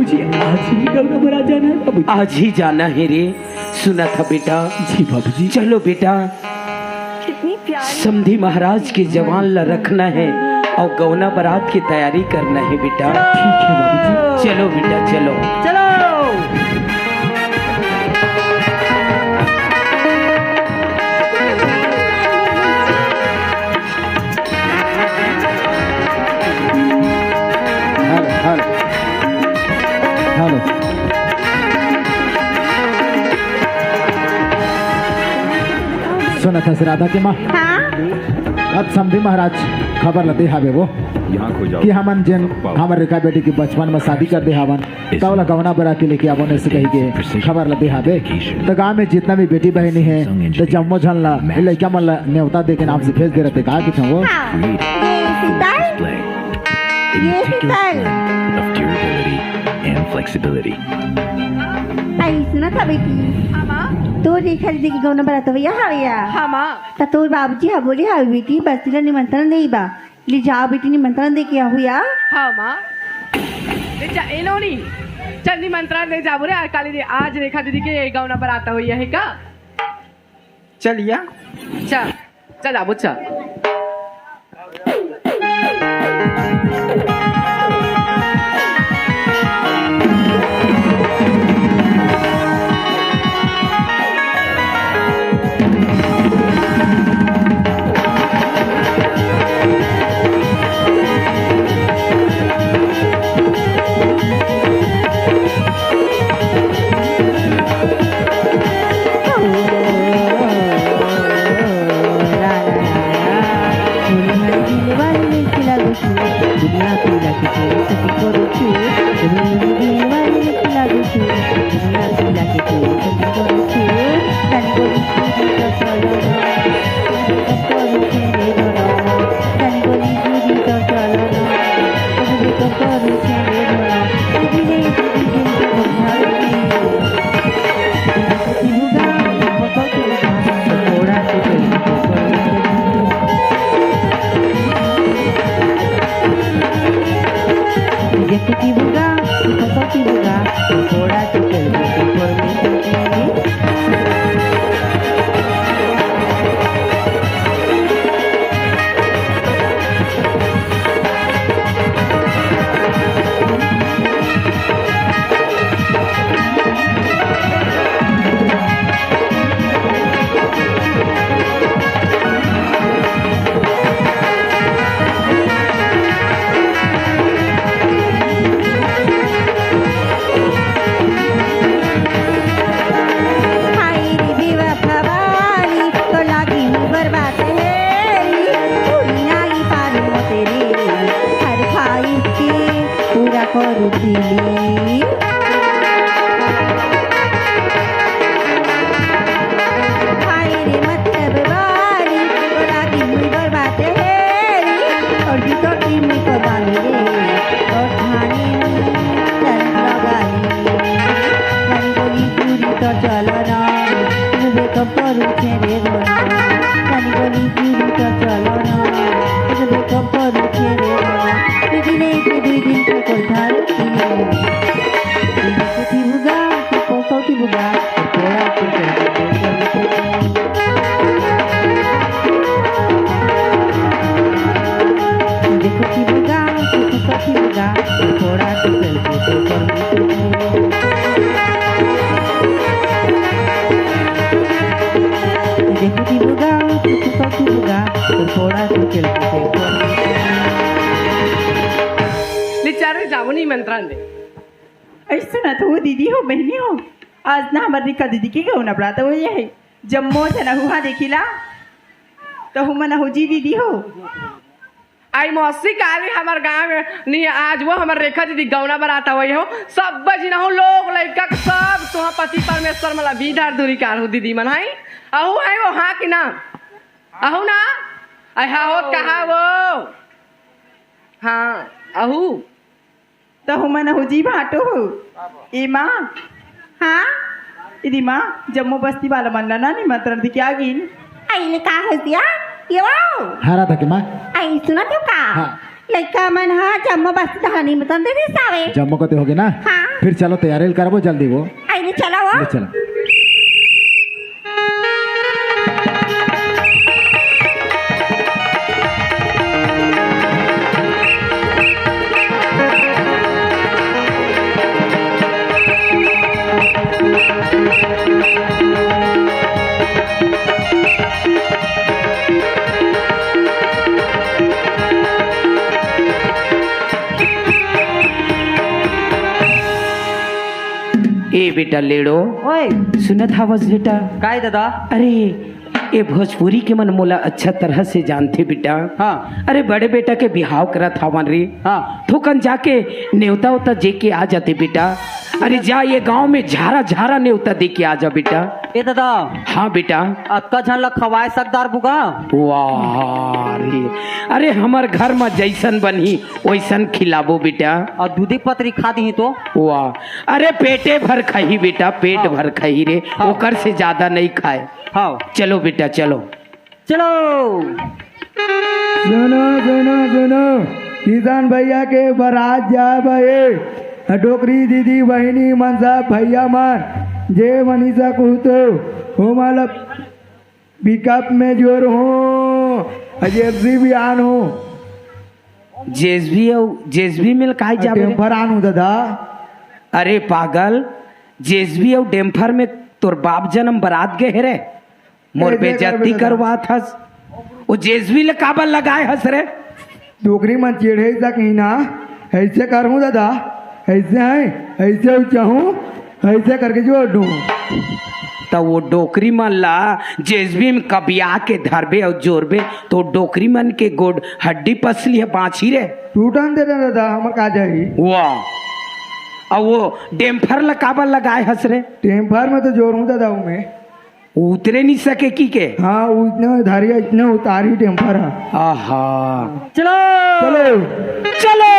बाबूजी आज ही गौना बारात जाना है बाबूजी। आज ही जाना है रे। सुना था बेटा। जी बाबूजी। चलो बेटा, समधी महाराज के जवान ला रखना है और गौना बारात की तैयारी करना है बेटा। ठीक है बाबूजी। चलो बेटा चलो चलो। Hello hello hello. सुना था राधा के माँ। अब समधी महाराज खबर लते हावे वो कि हमन जन हमारे रेखा बेटी की बचपन में शादी कर दे हवन तब गवना बराती लेके आवो ने से कही के खबर लते हावे। तो गांव में जितना भी बेटी बहनी है तो जम्मो झन ला लड़का मन ला न्योता दे के नाम से भेज दे रहते का कि वो सुना था बेटी तो रेखा दीदी की गौना बारात भैया हाविया हामा ता तोर बाबूजी हा बोले हा बेटी बस्तीला निमंत्रण नहीं बा ले जाओ बेटी निमंत्रण दे के हुआ हामा ले जा एनोनी चल निमंत्रण दे जा बोले काली दे आज रेखा दीदी के गौना पर आता हुई है का। चलिया चल चल आबो चल। निमंत्रण दे ऐसे ना तो वो दीदी हो बहनी हो आज ना हमारी रेखा दीदी की गौना बारात हो ये है जम्मो जना हुआ देखिला तो हम ना हो जी दीदी हो आई मौसी काली हमार गांव में नहीं आज वो हमार रेखा दीदी गौना बारात हुई हो सब बजना हो लोग लड़का सब तुहा पति परमेश्वर मला बीधार दूरी कार हो दीदी मन है आहू है वो हाँ कि ना आहू ना आई हो कहा वो हाँ आहू तो हम ना हो जी भाटो हो ए माँ हाँ इदी माँ जम्मू बस्ती वाला मनला ना निमंत्रण दी क्या गिन आई का हो दिया ये वाओ हारा था कि माँ आई सुना तो का हाँ। लड़का मन हा जम्मू बस्ती धानी निमंत्रण दे सावे जम्मू को ते होगे ना हाँ फिर चलो तैयारी करबो जल्दी वो आइने चला वो ले चलो। ए बेटा लेडो ओए सुनत हवस बेटा। काय दादा अरे ये भोजपुरी के मन मोला अच्छा तरह से जानते बेटा। हाँ अरे बड़े बेटा के बिहाव करत हवन रे। हाँ थोकन जाके न्योता उता जे के आ जाते बेटा। अरे जा ये गांव में झारा झारा न्योता दे के आ जा बेटा। ए दादा हाँ बेटा। अक्का झन ला खवाए सकदार बुगा वाह रे। अरे हमार घर में जैसन बनी वैसन खिलाबो बेटा। और दूधी पतरी खा दी तो वाह अरे पेटे भर खही बेटा, पेट भर खही रे, ओकर से ज्यादा नहीं खाए। हाँ चलो बेटा चलो। चलो सुनो सुनो सुनो, किसान भैया के बारात जा भये, डोकरी दीदी बहिनी मनसा भैया मन जे मनीषा कहतो हो माला पिकअप में जोर हो अजेबी भी आन हो जेसबी मिल काहे जाबे रे? टेम्पर आन हो दादा। अरे पागल, जेसबी और डेम्फर में तोर बाप जन्म बारात गए रे, मोर बेइज्जती करवात हस। वो जेसबी ले काबल लगाए हस रे। डोकरी मन चिढ़े तक ही ना, ऐसे करूँ दादा, ऐसे है ऐसे चाहूँ ऐसे करके जोड़ दूँ। तो वो डोकरी मन ला जेसबी में कबिया के धरबे और जोड़बे तो डोकरी मन के गोड हड्डी पसली है बाछी रे। टूटन दे दादा हमर का जाही। वाह। और वो डेम्फर ला काबल लगाए हस रे। टेम्पर में तो जोर हूँ दादा मैं उतरे नहीं सके की के। हाँ उतना धारिया इतना उतारी टेम्पर है। आहा चलो चलो चलो।